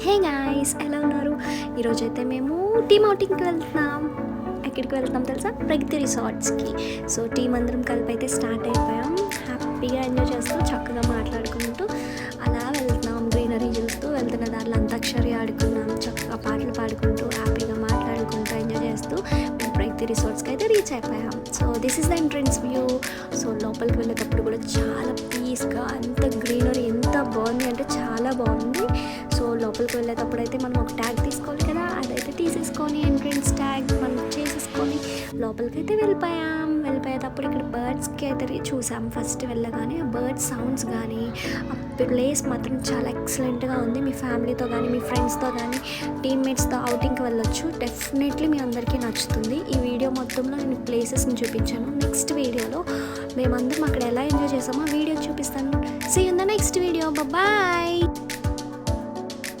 Hey guys, ఎలా ఉన్నారు? ఈరోజైతే మేము టీమ్ ఔటింగ్కి వెళ్తున్నాం. ఎక్కడికి వెళ్తున్నాం తెలుసా? ప్రగతి రిసార్ట్స్కి. సో టీం అందరం కలిపి అయితే స్టార్ట్ అయిపోయాం. హ్యాపీగా ఎంజాయ్ చేస్తూ చక్కగా మాట్లాడుకుంటూ అలా వెళ్తున్నాం. గ్రీనరీ చూస్తూ వెళ్తున్న దారిలో అంతాక్షరి ఆడుకున్నాం. చక్కగా పాటలు పాడుకుంటూ హ్యాపీగా మాట్లాడుకుంటూ ఎంజాయ్ చేస్తూ మేము ప్రగతి రిసార్ట్స్కి అయితే రీచ్ అయిపోయాం. So this is the entrance view. So లోపలికి వెళ్ళేటప్పుడు కూడా చాలా పీస్గా, అంత గ్రీనరీ ఎంత బాగుంది అంటే చాలా బాగుంది. సో లోపలికి వెళ్ళేటప్పుడు అయితే మనం ఒక ట్యాగ్ తీసుకోవాలి కదా, అదైతే తీసేసుకొని ఎంట్రన్స్ ట్యాగ్ మనం చేసేసుకొని లోపలికి అయితే వెళ్ళిపోయేటప్పుడు ఇక్కడ బర్డ్స్కి అయితే చూసాం. ఫస్ట్ వెళ్ళగానే ఆ బర్డ్స్ సౌండ్స్ కానీ ఆ ప్లేస్ మాత్రం చాలా ఎక్సలెంట్గా ఉంది. మీ ఫ్యామిలీతో కానీ మీ ఫ్రెండ్స్తో కానీ టీమ్మేట్స్తో అవుటింగ్కి వెళ్ళొచ్చు. డెఫినెట్లీ మీ అందరికీ నచ్చుతుంది. ఈ వీడియో మొత్తంలో నేను ప్లేసెస్ని చూపించాను. నెక్స్ట్ వీడియోలో మేమందరం అక్కడ ఎలా ఎంజాయ్ చేసామో వీడియో చూపిస్తాను. See you in the next video. Bye.